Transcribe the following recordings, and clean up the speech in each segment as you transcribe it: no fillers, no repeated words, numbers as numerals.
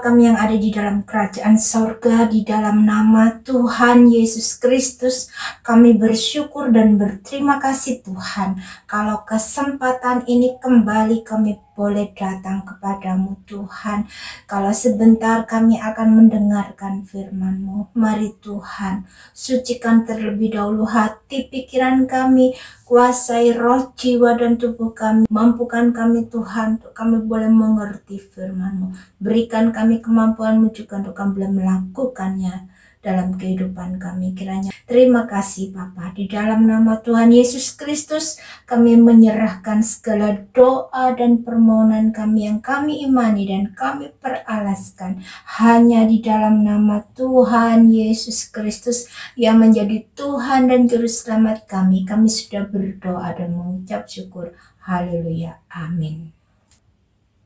Bapa kami yang ada di dalam kerajaan sorga, di dalam nama Tuhan Yesus Kristus, kami bersyukur dan berterima kasih Tuhan, kalau kesempatan ini kembali kami boleh datang kepadamu Tuhan. Kalau sebentar kami akan mendengarkan firman-Mu, mari Tuhan, sucikan terlebih dahulu hati pikiran kami, kuasai roh, jiwa, dan tubuh kami. Mampukan kami Tuhan, untuk kami boleh mengerti firman-Mu. Berikan kami kemampuan-Mu juga untuk kami boleh melakukannya dalam kehidupan kami kiranya. Terima kasih Bapa. Di dalam nama Tuhan Yesus Kristus, kami menyerahkan segala doa dan permohonan kami yang kami imani dan kami peralaskan hanya di dalam nama Tuhan Yesus Kristus yang menjadi Tuhan dan Juru Selamat kami. Kami sudah berdoa dan mengucap syukur. Haleluya. Amin.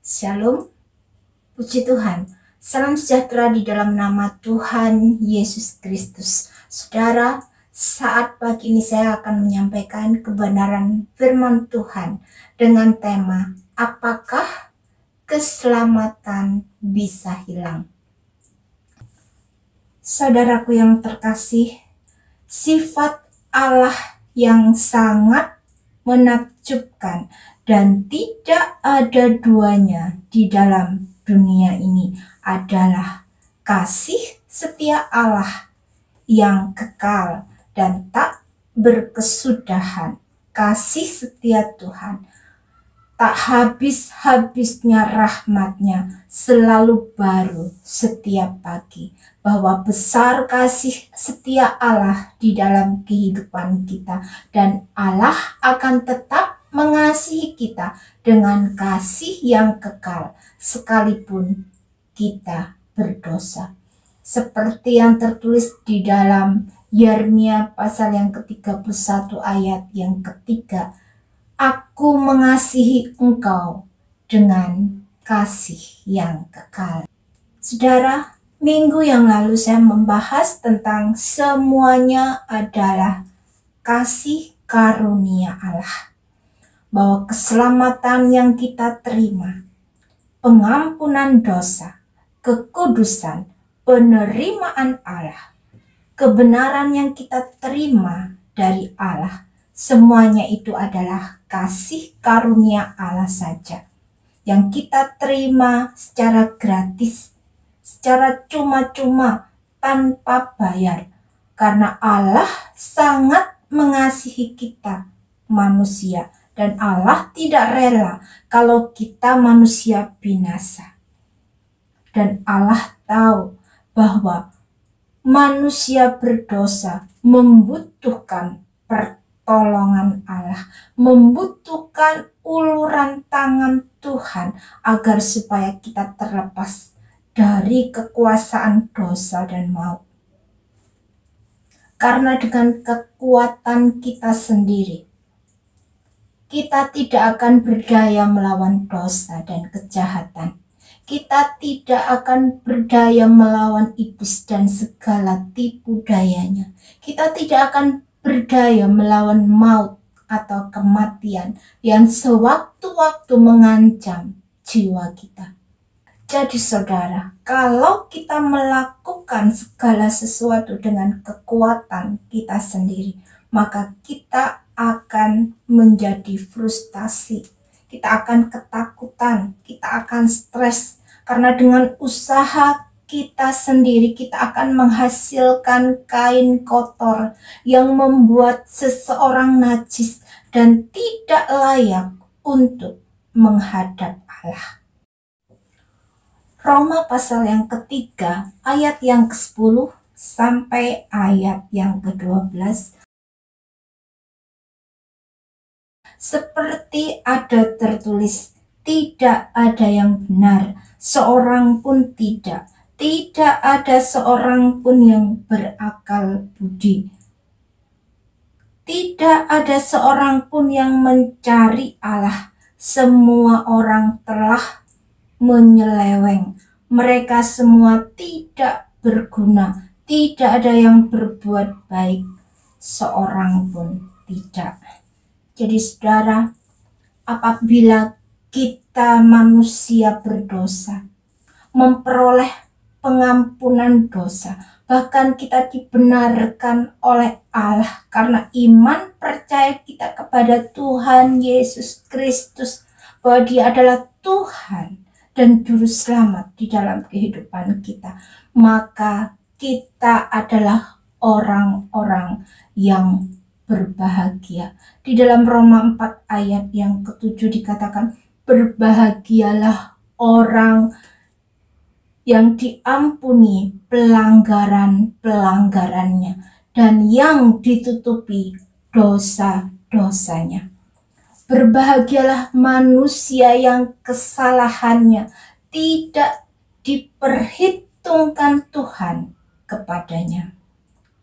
Shalom. Puji Tuhan. Salam sejahtera di dalam nama Tuhan Yesus Kristus. Saudara, saat pagi ini saya akan menyampaikan kebenaran firman Tuhan dengan tema, apakah keselamatan bisa hilang? Saudaraku yang terkasih, sifat Allah yang sangat menakjubkan dan tidak ada duanya di dalam dunia ini adalah kasih setia Allah yang kekal dan tak berkesudahan. Kasih setia Tuhan tak habis-habisnya, rahmat-Nya selalu baru setiap pagi. Bahwa besar kasih setia Allah di dalam kehidupan kita, dan Allah akan tetap mengasihi kita dengan kasih yang kekal sekalipun kita berdosa. Seperti yang tertulis di dalam Yeremia pasal yang ke-31 ayat yang ketiga, Aku mengasihi engkau dengan kasih yang kekal. Saudara, minggu yang lalu saya membahas tentang semuanya adalah kasih karunia Allah. Bahwa keselamatan yang kita terima, pengampunan dosa, kekudusan, penerimaan Allah, kebenaran yang kita terima dari Allah, semuanya itu adalah kasih karunia Allah saja, yang kita terima secara gratis, secara cuma-cuma, tanpa bayar, karena Allah sangat mengasihi kita manusia, dan Allah tidak rela kalau kita manusia binasa. Dan Allah tahu bahwa manusia berdosa membutuhkan pertolongan Allah, membutuhkan uluran tangan Tuhan agar supaya kita terlepas dari kekuasaan dosa dan maut. Karena dengan kekuatan kita sendiri, kita tidak akan berdaya melawan dosa dan kejahatan. Kita tidak akan berdaya melawan iblis dan segala tipu dayanya. Kita tidak akan berdaya melawan maut atau kematian yang sewaktu-waktu mengancam jiwa kita. Jadi saudara, kalau kita melakukan segala sesuatu dengan kekuatan kita sendiri, maka kita akan menjadi frustasi, kita akan ketakutan, kita akan stres, karena dengan usaha kita sendiri kita akan menghasilkan kain kotor yang membuat seseorang najis dan tidak layak untuk menghadap Allah. Roma pasal yang ketiga ayat yang ke-10 sampai ayat yang ke-12. Seperti ada tertulis, tidak ada yang benar, seorang pun tidak. Tidak ada seorang pun yang berakal budi. Tidak ada seorang pun yang mencari Allah. Semua orang telah menyeleweng. Mereka semua tidak berguna. Tidak ada yang berbuat baik. Seorang pun tidak. Jadi saudara, apabila kita manusia berdosa, memperoleh pengampunan dosa. Bahkan kita dibenarkan oleh Allah karena iman percaya kita kepada Tuhan Yesus Kristus, bahwa Dia adalah Tuhan dan Juru Selamat di dalam kehidupan kita. Maka kita adalah orang-orang yang berbahagia. Di dalam Roma 4 ayat yang ke-7 dikatakan, berbahagialah orang yang diampuni pelanggaran-pelanggarannya dan yang ditutupi dosa-dosanya. Berbahagialah manusia yang kesalahannya tidak diperhitungkan Tuhan kepadanya.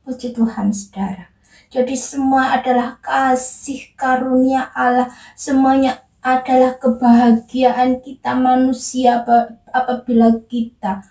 Puji Tuhan, saudara. Jadi semua adalah kasih karunia Allah. Semuanya adalah kebahagiaan kita manusia apabila kita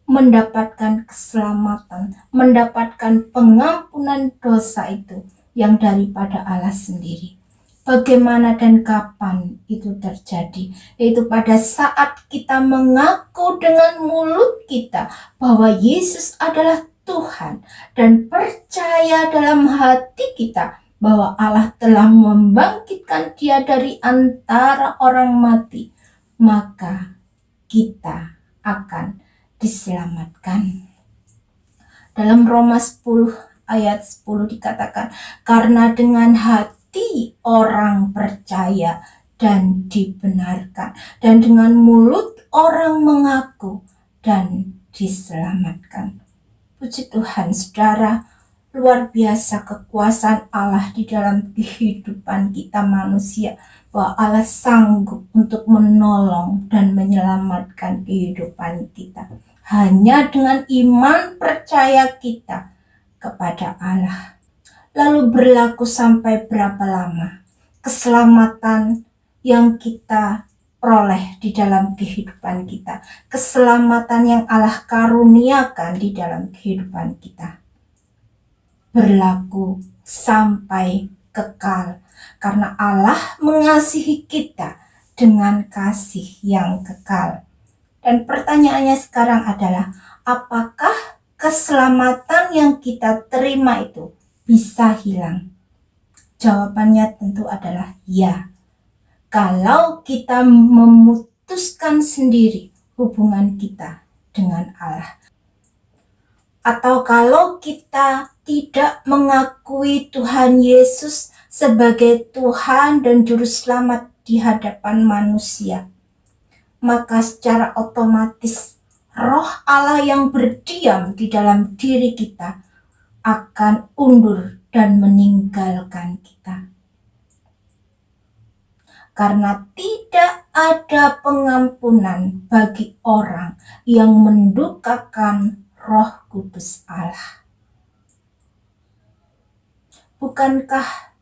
mendapatkan keselamatan, mendapatkan pengampunan dosa itu yang daripada Allah sendiri. Bagaimana dan kapan itu terjadi? Yaitu pada saat kita mengaku dengan mulut kita bahwa Yesus adalah Tuhan dan percaya dalam hati kita bahwa Allah telah membangkitkan Dia dari antara orang mati, maka kita akan diselamatkan. Dalam Roma 10 ayat 10 dikatakan, karena dengan hati orang percaya dan dibenarkan, dan dengan mulut orang mengaku dan diselamatkan. Puji Tuhan, saudara. Luar biasa kekuasaan Allah di dalam kehidupan kita manusia, bahwa Allah sanggup untuk menolong dan menyelamatkan kehidupan kita hanya dengan iman percaya kita kepada Allah. Lalu berlaku sampai berapa lama keselamatan yang kita peroleh di dalam kehidupan kita, keselamatan yang Allah karuniakan di dalam kehidupan kita? Berlaku sampai kekal, karena Allah mengasihi kita dengan kasih yang kekal. Dan pertanyaannya sekarang adalah, apakah keselamatan yang kita terima itu bisa hilang? Jawabannya tentu adalah ya. Kalau kita memutuskan sendiri hubungan kita dengan Allah, atau kalau kita tidak mengakui Tuhan Yesus sebagai Tuhan dan Juru Selamat di hadapan manusia, maka secara otomatis Roh Allah yang berdiam di dalam diri kita akan undur dan meninggalkan kita. Karena tidak ada pengampunan bagi orang yang mendukakan Roh Kudus Allah. Bukankah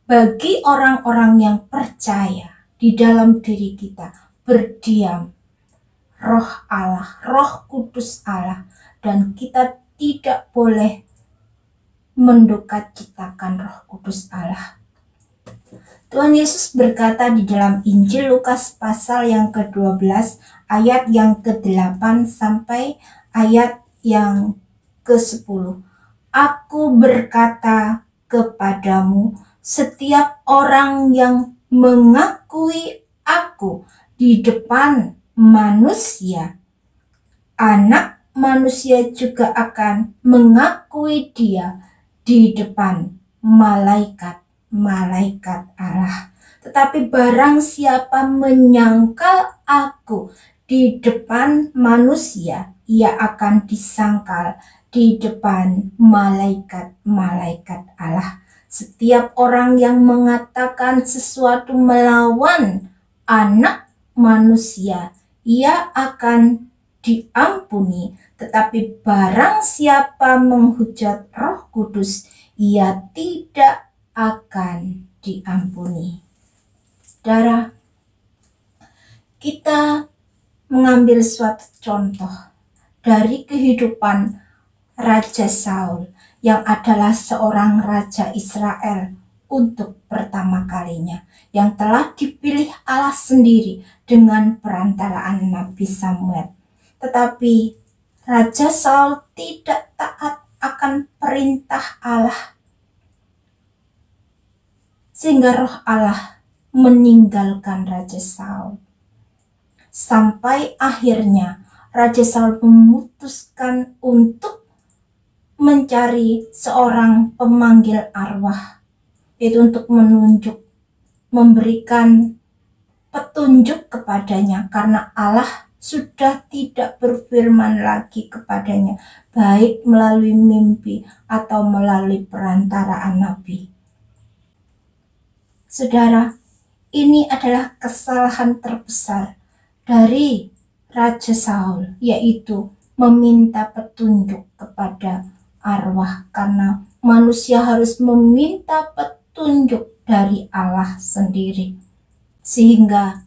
bagi orang-orang yang percaya di dalam diri kita berdiam Roh Allah, Roh Kudus Allah, dan kita tidak boleh mendukacitakan Roh Kudus Allah? Tuhan Yesus berkata di dalam Injil Lukas pasal yang ke-12 ayat yang ke-8 sampai ayat yang ke-10. Aku berkata kepadamu, setiap orang yang mengakui aku di depan manusia, Anak Manusia juga akan mengakui dia di depan malaikat-malaikat Allah. Tetapi barang siapa menyangkal aku di depan manusia, ia akan disangkal di depan malaikat-malaikat Allah. Setiap orang yang mengatakan sesuatu melawan Anak Manusia, ia akan diampuni. Tetapi barang siapa menghujat Roh Kudus, ia tidak akan diampuni. Saudara, kita mengambil suatu contoh dari kehidupan Raja Saul yang adalah seorang raja Israel untuk pertama kalinya, yang telah dipilih Allah sendiri dengan perantaraan Nabi Samuel. Tetapi Raja Saul tidak taat akan perintah Allah, sehingga roh Allah meninggalkan Raja Saul. Sampai akhirnya Raja Saul memutuskan untuk mencari seorang pemanggil arwah, yaitu untuk memberikan petunjuk kepadanya, karena Allah sudah tidak berfirman lagi kepadanya, baik melalui mimpi atau melalui perantaraan nabi. Saudara, ini adalah kesalahan terbesar dari Raja Saul, yaitu meminta petunjuk kepada arwah, karena manusia harus meminta petunjuk dari Allah sendiri. Sehingga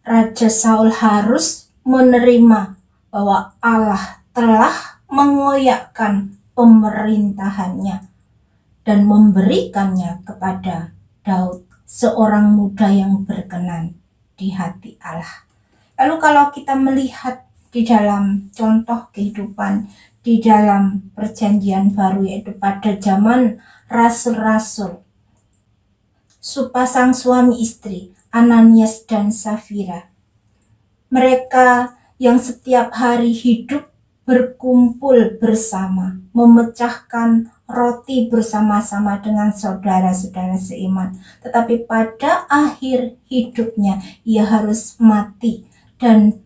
Raja Saul harus menerima bahwa Allah telah mengoyakkan pemerintahannya dan memberikannya kepada Daud, seorang muda yang berkenan di hati Allah. Lalu kalau kita melihat di dalam contoh kehidupan di dalam perjanjian baru, yaitu pada zaman rasul-rasul, sepasang suami istri, Ananias dan Safira, mereka yang setiap hari hidup berkumpul bersama, memecahkan roti bersama-sama dengan saudara-saudara seiman. Tetapi pada akhir hidupnya ia harus mati dan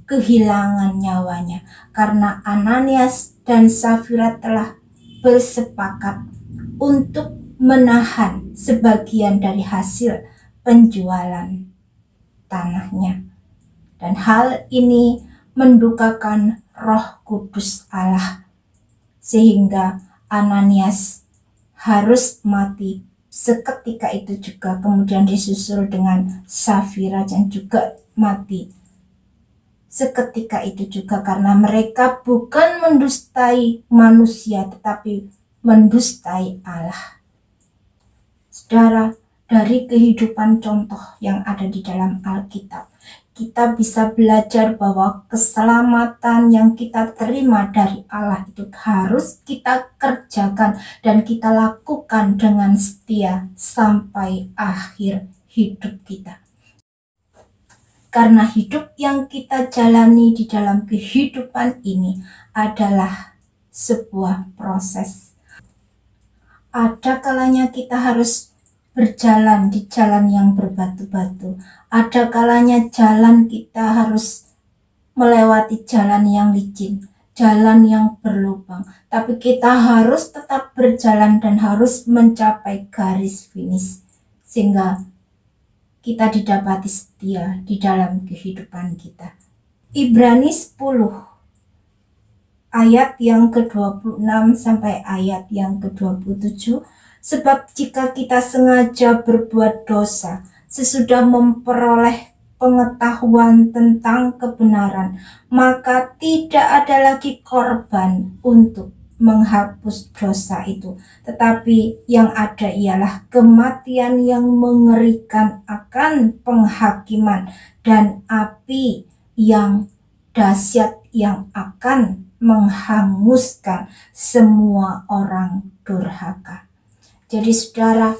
kehilangan nyawanya, karena Ananias dan Safira telah bersepakat untuk menahan sebagian dari hasil penjualan tanahnya. Dan hal ini mendukakan Roh Kudus Allah, sehingga Ananias harus mati seketika itu juga, kemudian disusul dengan Safira dan juga mati seketika itu juga, karena mereka bukan mendustai manusia tetapi mendustai Allah. Saudara, dari kehidupan contoh yang ada di dalam Alkitab, kita bisa belajar bahwa keselamatan yang kita terima dari Allah itu harus kita kerjakan dan kita lakukan dengan setia sampai akhir hidup kita. Karena hidup yang kita jalani di dalam kehidupan ini adalah sebuah proses. Ada kalanya kita harus berjalan di jalan yang berbatu-batu. Ada kalanya jalan kita harus melewati jalan yang licin, jalan yang berlubang. Tapi kita harus tetap berjalan dan harus mencapai garis finish, sehingga kita didapati setia di dalam kehidupan kita. Ibrani 10 ayat yang ke-26 sampai ayat yang ke-27. Sebab jika kita sengaja berbuat dosa sesudah memperoleh pengetahuan tentang kebenaran, maka tidak ada lagi korban untuk menghapus dosa itu, tetapi yang ada ialah kematian yang mengerikan akan penghakiman dan api yang dahsyat yang akan menghanguskan semua orang durhaka. Jadi saudara,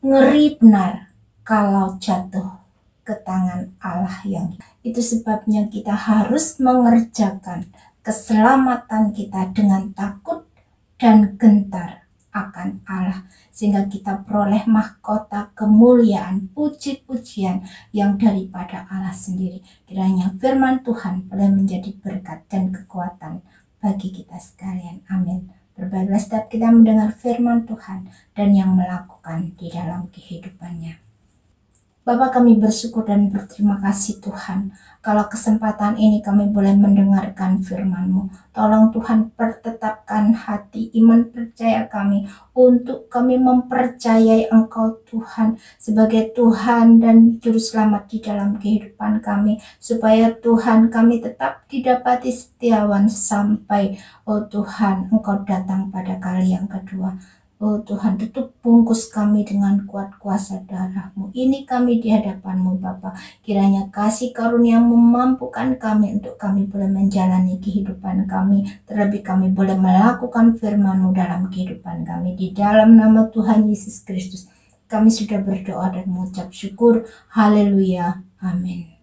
ngeri benar kalau jatuh ke tangan Allah yang itu. Sebabnya kita harus mengerjakan keselamatan kita dengan takut dan gentar akan Allah, sehingga kita peroleh mahkota kemuliaan, puji-pujian yang daripada Allah sendiri. Kiranya firman Tuhan boleh menjadi berkat dan kekuatan bagi kita sekalian. Amin. Berbahagialah setiap kita mendengar firman Tuhan dan yang melakukan di dalam kehidupannya. Bapa, kami bersyukur dan berterima kasih Tuhan, kalau kesempatan ini kami boleh mendengarkan firman-Mu. Tolong Tuhan pertetapkan hati iman percaya kami untuk kami mempercayai Engkau Tuhan sebagai Tuhan dan Juru Selamat di dalam kehidupan kami. Supaya Tuhan kami tetap didapati setiawan sampai Tuhan Engkau datang pada kali yang kedua. Oh Tuhan, tutup bungkus kami dengan kuat kuasa darah-Mu. Ini kami di hadapan-Mu Bapa. Kiranya kasih karunia memampukan kami untuk kami boleh menjalani kehidupan kami. Terlebih kami boleh melakukan firman-Mu dalam kehidupan kami. Di dalam nama Tuhan Yesus Kristus, kami sudah berdoa dan mengucap syukur. Haleluya. Amin.